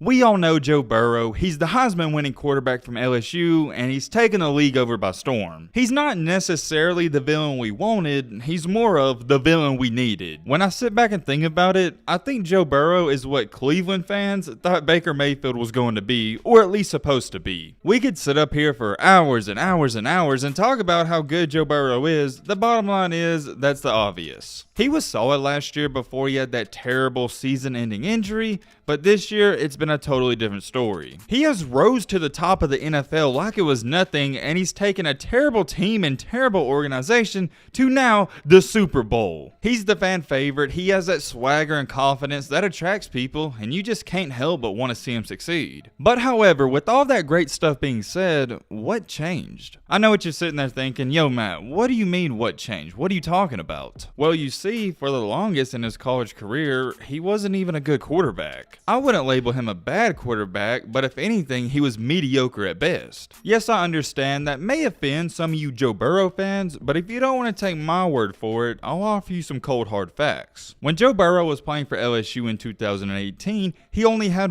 We all know Joe Burrow. He's the Heisman winning quarterback from LSU, and he's taken the league over by storm. He's not necessarily the villain we wanted, he's more of the villain we needed. When I sit back and think about it, I think Joe Burrow is what Cleveland fans thought Baker Mayfield was going to be, or at least supposed to be. We could sit up here for hours and hours and hours and talk about how good Joe Burrow is. The bottom line is, that's the obvious. He was solid last year before he had that terrible season-ending injury, but this year it's been a totally different story. He has rose to the top of the NFL like it was nothing, and he's taken a terrible team and terrible organization to now the Super Bowl. He's the fan favorite, he has that swagger and confidence that attracts people, and you just can't help but want to see him succeed. But however, with all that great stuff being said, what changed? I know what you're sitting there thinking, yo Matt, what do you mean what changed? What are you talking about? Well, you see, for the longest in his college career, he wasn't even a good quarterback. I wouldn't label him a bad quarterback, but if anything, he was mediocre at best. Yes, I understand that may offend some of you Joe Burrow fans, but if you don't want to take my word for it, I'll offer you some cold hard facts. When Joe Burrow was playing for LSU in 2018, he only had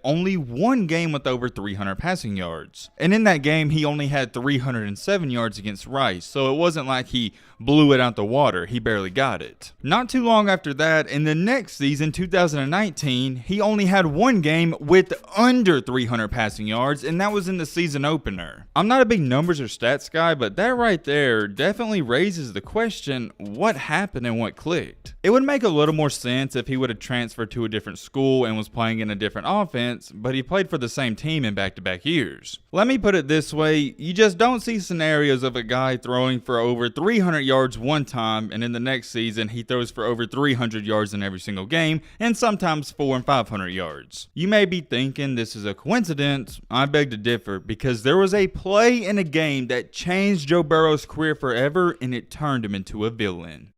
only one game with over 300 passing yards. And in that game, he only had 307 yards against Rice, so it wasn't like he blew it out the water, he barely got it. Not too long after that, in the next season, 2019, he only had one game with under 300 passing yards, and that was in the season opener. I'm not a big numbers or stats guy, but that right there definitely raises the question, what happened and what clicked? It would make a little more sense if he would have transferred to a different school and was playing in a different offense, but he played for the same team in back-to-back years. Let me put it this way, you just don't see scenarios of a guy throwing for over 300 yards one time, and in the next season he throws for over 300 yards in every single game, and sometimes 400 and 500 yards. You may be thinking this is a coincidence. I beg to differ, because there was a play in a game that changed Joe Burrow's career forever, and it turned him into a villain.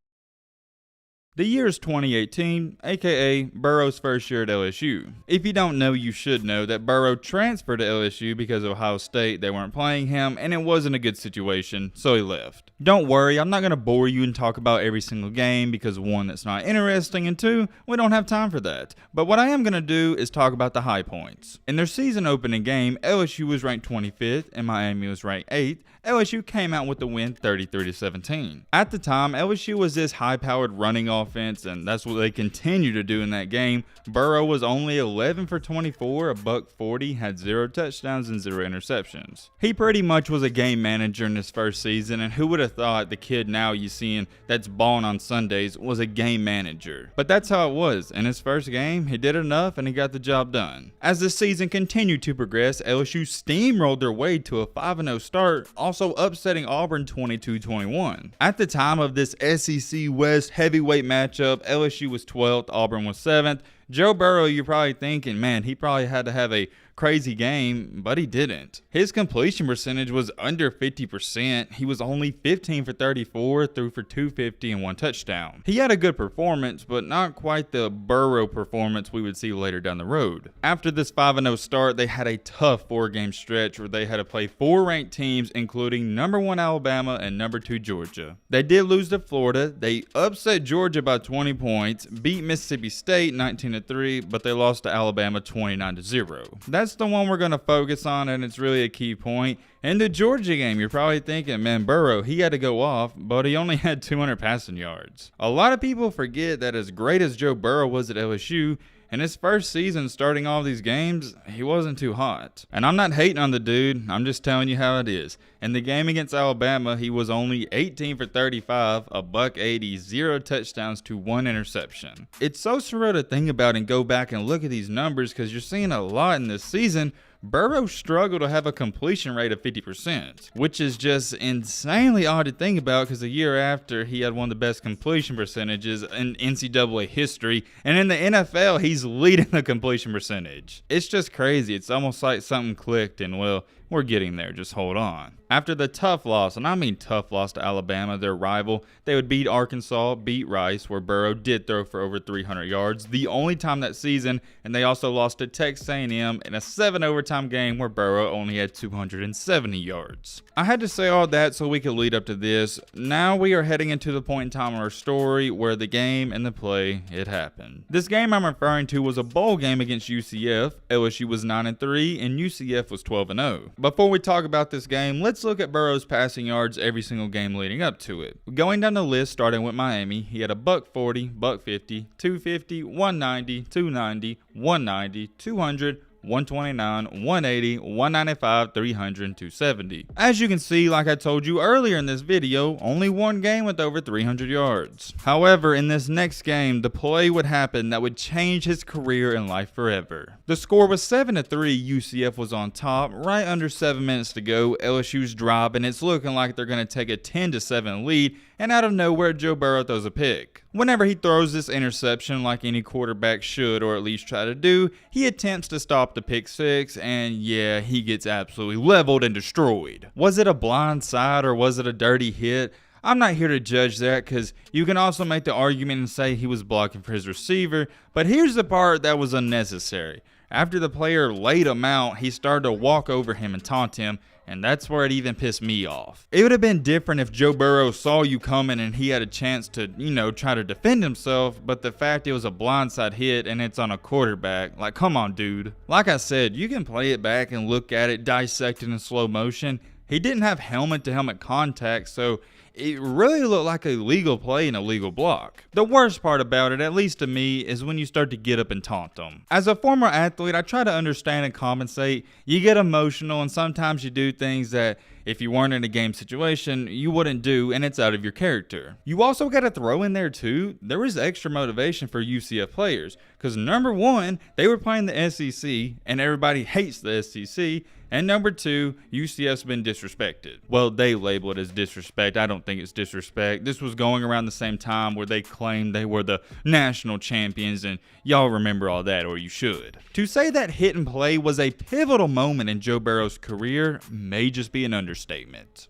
The year is 2018, aka Burrow's first year at LSU. If you don't know, you should know that Burrow transferred to LSU because of Ohio State. They weren't playing him, and it wasn't a good situation, so he left. Don't worry, I'm not going to bore you and talk about every single game because one, that's not interesting, and two, we don't have time for that. But what I am going to do is talk about the high points. In their season opening game, LSU was ranked 25th and Miami was ranked 8th. LSU came out with the win 33-17. At the time, LSU was this high-powered running offense, and that's what they continue to do in that game. Burrow was only 11 for 24, a $140, had 0 touchdowns and 0 interceptions. He pretty much was a game manager in his first season, and who would have thought the kid now you seeing that's balling on Sundays was a game manager? But that's how it was. In his first game, he did enough and he got the job done. As the season continued to progress, LSU steamrolled their way to a 5-0 start, also upsetting Auburn 22-21. At the time of this SEC West heavyweight matchup, LSU was 12th, Auburn was 7th. Joe Burrow, you're probably thinking, man, he probably had to have a crazy game, but he didn't. His completion percentage was under 50%. He was only 15 for 34, threw for 250 and 1 touchdown. He had a good performance, but not quite the Burrow performance we would see later down the road. After this 5-0 start, they had a tough 4-game stretch where they had to play 4 ranked teams, including number 1 Alabama and number 2 Georgia. They did lose to Florida. They upset Georgia by 20 points, beat Mississippi State 19-3, but they lost to Alabama 29-0. That's the one we're going to focus on, and it's really a key point. In the Georgia game, you're probably thinking, man, Burrow, he had to go off, but he only had 200 passing yards. A lot of people forget that as great as Joe Burrow was at LSU, in his first season starting all these games, he wasn't too hot. And I'm not hating on the dude, I'm just telling you how it is. In the game against Alabama, he was only 18 for 35, a $180, 0 touchdowns to 1 interception. It's so surreal to think about and go back and look at these numbers because you're seeing a lot in this season. Burrow struggled to have a completion rate of 50%, which is just insanely odd to think about because the year after he had one of the best completion percentages in NCAA history, and in the NFL he's leading the completion percentage. It's just crazy. It's almost like something clicked and, well, We're getting there, just hold on. After the tough loss, and I mean tough loss to Alabama, their rival, they would beat Arkansas, beat Rice, where Burrow did throw for over 300 yards, the only time that season, and they also lost to Texas A&M in a 7 overtime game where Burrow only had 270 yards. I had to say all that so we could lead up to this. Now we are heading into the point in time of our story where the game and the play, it happened. This game I'm referring to was a bowl game against UCF. LSU was 9-3 and UCF was 12-0. Before we talk about this game, let's look at Burrow's passing yards every single game leading up to it. Going down the list, starting with Miami, he had a $140, $150, $250, $190, $290, $190, $200, $129, $180, $195, $300, and $270. As you can see, like I told you earlier in this video, only one game with over 300 yards. However, in this next game, the play would happen that would change his career and life forever. The score was 7-3, UCF was on top, right under 7 minutes to go, LSU's drop, and it's looking like they're going to take a 10-7 lead, and out of nowhere, Joe Burrow throws a pick. Whenever he throws this interception like any quarterback should, or at least try to do, he attempts to stop the pick six, and yeah, he gets absolutely leveled and destroyed. Was it a blind side or was it a dirty hit? I'm not here to judge that, because you can also make the argument and say he was blocking for his receiver, but here's the part that was unnecessary. After the player laid him out, he started to walk over him and taunt him, and that's where it even pissed me off. It would have been different if Joe Burrow saw you coming and he had a chance to, try to defend himself, but the fact it was a blindside hit and it's on a quarterback, like, come on, dude. Like I said, you can play it back and look at it, dissect it in slow motion. He didn't have helmet-to-helmet contact, so it really looked like a legal play and a legal block. The worst part about it, at least to me, is when you start to get up and taunt them. As a former athlete, I try to understand and compensate. You get emotional and sometimes you do things that if you weren't in a game situation, you wouldn't do, and it's out of your character. You also got to throw in there too, there was extra motivation for UCF players, because number one, they were playing the SEC, and everybody hates the SEC, and number two, UCF's been disrespected. Well, they label it as disrespect. I don't think it's disrespect. This was going around the same time where they claimed they were the national champions, and y'all remember all that, or you should. To say that hit and play was a pivotal moment in Joe Burrow's career may just be an understatement.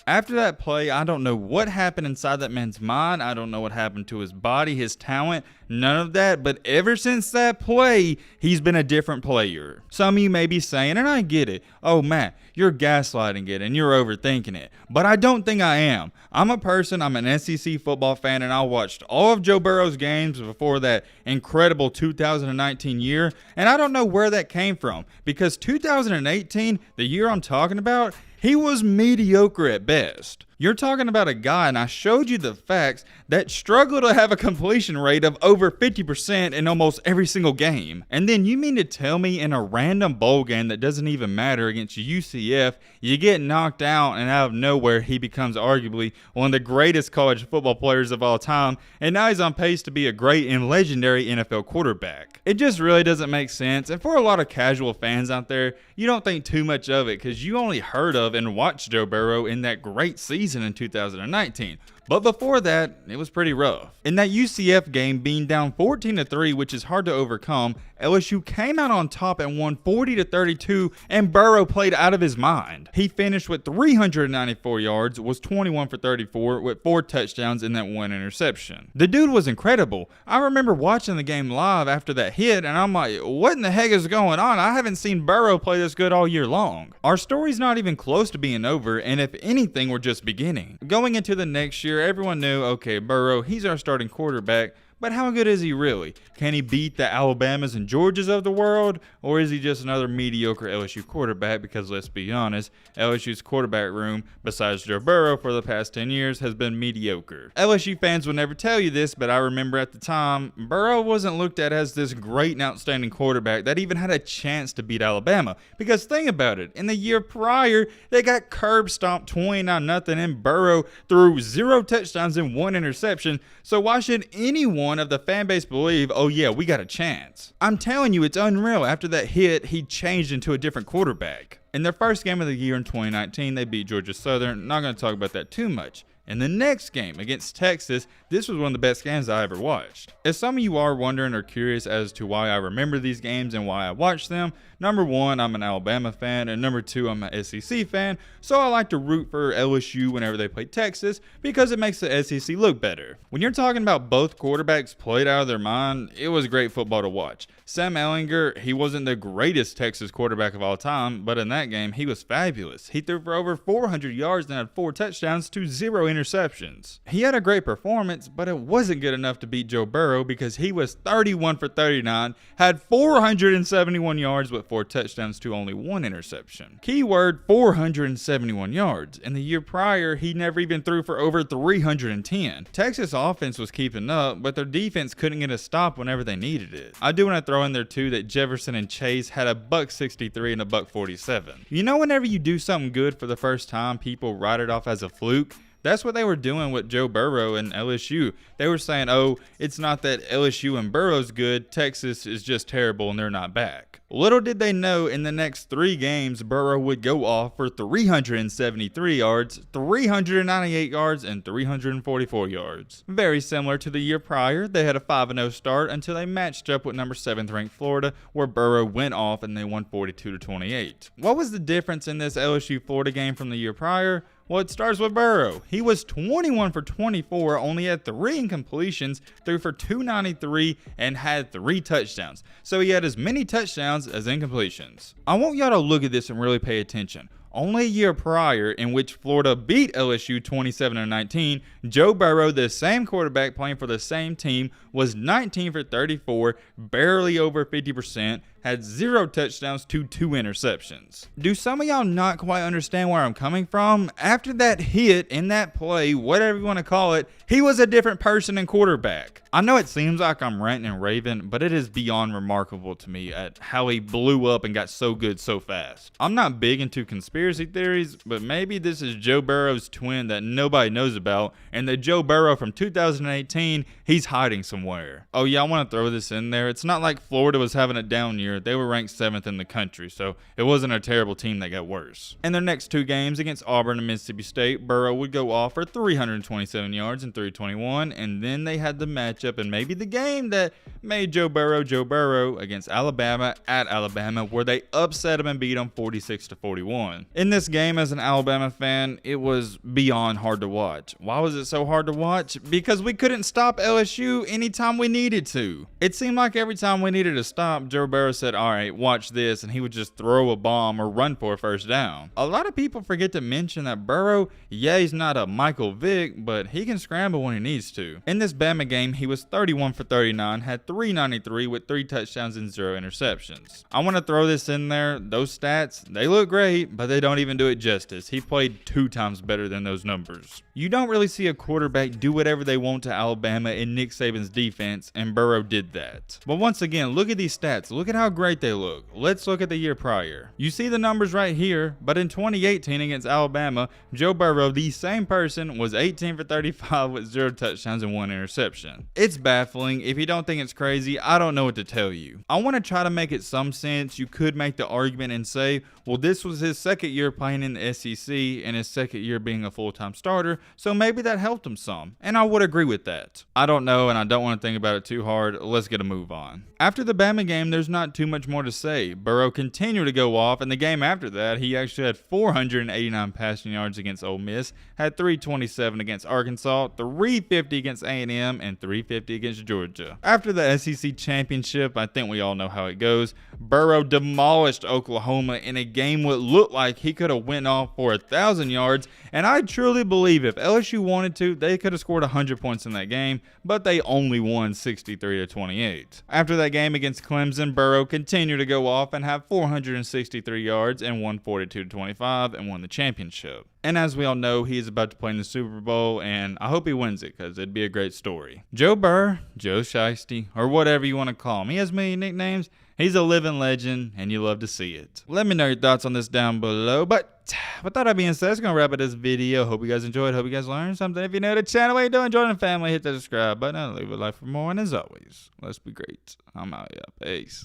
After that play, I don't know what happened inside that man's mind. I don't know what happened to his body, his talent, none of that, but ever since that play, he's been a different player. Some of you may be saying, and I get it, oh Matt, you're gaslighting it and you're overthinking it, but I don't think I am. I'm an SEC football fan, and I watched all of Joe Burrow's games before that incredible 2019 year, and I don't know where that came from, because 2018, the year I'm talking about, he was mediocre at best. You're talking about a guy, and I showed you the facts, that struggled to have a completion rate of over 50% in almost every single game. And then you mean to tell me in a random bowl game that doesn't even matter against UCF, you get knocked out and out of nowhere he becomes arguably one of the greatest college football players of all time, and now he's on pace to be a great and legendary NFL quarterback. It just really doesn't make sense, and for a lot of casual fans out there, you don't think too much of it because you only heard of and watched Joe Burrow in that great season in 2019. But before that, it was pretty rough. In that UCF game, being down 14-3, which is hard to overcome, LSU came out on top and won 40-32, and Burrow played out of his mind. He finished with 394 yards, was 21 for 34, with 4 touchdowns and that 1 interception. The dude was incredible. I remember watching the game live after that hit, and I'm like, what in the heck is going on? I haven't seen Burrow play this good all year long. Our story's not even close to being over, and if anything, we're just beginning. Going into the next year, everyone knew, okay, Burrow, he's our starting quarterback, but how good is he really? Can he beat the Alabamas and Georgias of the world? Or is he just another mediocre LSU quarterback? Because let's be honest, LSU's quarterback room, besides Joe Burrow for the past 10 years, has been mediocre. LSU fans would never tell you this, but I remember at the time, Burrow wasn't looked at as this great and outstanding quarterback that even had a chance to beat Alabama. Because think about it, in the year prior, they got curb stomped 29-0, and Burrow threw 0 touchdowns and 1 interception. So why should anyone of the fan base believe, oh yeah, we got a chance? I'm telling you, it's unreal. After that hit, he changed into a different quarterback. In their first game of the year in 2019, they beat Georgia Southern. Not going to talk about that too much. In the next game against Texas, this was one of the best games I ever watched. If some of you are wondering or curious as to why I remember these games and why I watch them, number one, I'm an Alabama fan, and number two, I'm an SEC fan, so I like to root for LSU whenever they play Texas because it makes the SEC look better. When you're talking about both quarterbacks played out of their mind, it was great football to watch. Sam Ehlinger, he wasn't the greatest Texas quarterback of all time, but in that game, he was fabulous. He threw for over 400 yards and had 4 touchdowns to 0 interceptions. He had a great performance, but it wasn't good enough to beat Joe Burrow because he was 31 for 39, had 471 yards with 4 touchdowns to only 1 interception. Keyword 471 yards. In the year prior, he never even threw for over 310. Texas offense was keeping up, but their defense couldn't get a stop whenever they needed it. I do want to throw in there too that Jefferson and Chase had a $163 and a $147. You know, whenever you do something good for the first time, people write it off as a fluke. That's what they were doing with Joe Burrow and LSU. They were saying, oh, it's not that LSU and Burrow's good, Texas is just terrible and they're not back. Little did they know in the next 3 games, Burrow would go off for 373 yards, 398 yards, and 344 yards. Very similar to the year prior, they had a 5-0 start until they matched up with number 7th ranked Florida, where Burrow went off and they won 42-28. What was the difference in this LSU-Florida game from the year prior? Well, it starts with Burrow. He was 21 for 24, only had 3 incompletions, threw for 293, and had 3 touchdowns. So he had as many touchdowns as incompletions. I want y'all to look at this and really pay attention. Only a year prior, in which Florida beat LSU 27-19, Joe Burrow, the same quarterback playing for the same team, was 19 for 34, barely over 50%, had 0 touchdowns to 2 interceptions. Do some of y'all not quite understand where I'm coming from? After that hit in that play, whatever you want to call it, he was a different person and quarterback. I know it seems like I'm ranting and raving, but it is beyond remarkable to me at how he blew up and got so good so fast. I'm not big into conspiracy theories, but maybe this is Joe Burrow's twin that nobody knows about, and that Joe Burrow from 2018, he's hiding somewhere. Oh yeah, I want to throw this in there. It's not like Florida was having a down year. They were ranked 7th in the country, so it wasn't a terrible team that got worse. In their next 2 games against Auburn and Mississippi State, Burrow would go off for 327 yards and 321, and then they had the matchup and maybe the game that made Joe Burrow against Alabama at Alabama, where they upset him and beat him 46-41. In this game, as an Alabama fan, it was beyond hard to watch. Why was it so hard to watch? Because we couldn't stop LSU anytime we needed to. It seemed like every time we needed to stop, Joe Burrow said, all right, watch this, and he would just throw a bomb or run for a first down. A lot of people forget to mention that Burrow, yeah, he's not a Michael Vick, but he can scramble when he needs to. In this Bama game, he was 31 for 39, had 393 with 3 touchdowns and 0 interceptions. I want to throw this in there. Those stats, they look great, but they don't even do it justice. He played 2 times better than those numbers. You don't really see a quarterback do whatever they want to Alabama in Nick Saban's defense, and Burrow did that. But once again, look at these stats. Look at how great they look. Let's look at the year prior. You see the numbers right here, but in 2018 against Alabama, Joe Burrow, the same person, was 18 for 35 with 0 touchdowns and 1 interception. It's baffling. If you don't think it's crazy, I don't know what to tell you. I want to try to make it some sense. You could make the argument and say, well, this was his 2nd year playing in the SEC and his 2nd year being a full-time starter, so maybe that helped him some. And I would agree with that. I don't know, and I don't want to think about it too hard. Let's get a move on. After the Bama game, there's not too much more to say. Burrow continued to go off, and the game after that, he actually had 489 passing yards against Ole Miss, had 327 against Arkansas, 350 against A&M, and 350 against Georgia. After the SEC championship, I think we all know how it goes. Burrow demolished Oklahoma in a game what looked like he could have went off for 1,000 yards, and I truly believe if LSU wanted to, they could have scored 100 points in that game, but they only won 63-28. After that game against Clemson, Burrow continued to go off and have 463 yards and won 42-25 and won the championship. And as we all know, he's about to play in the Super Bowl, and I hope he wins it because it'd be a great story. Joe Burr, Joe Shiesty, or whatever you want to call him, he has many nicknames. He's a living legend, and you love to see it. Let me know your thoughts on this down below. But with that being said, that's going to wrap up this video. Hope you guys enjoyed. Hope you guys learned something. If you're new to the channel, what you doing? Join the family. Hit that subscribe button. Leave a like for more. And as always, let's be great. I'm out. Yeah. Peace.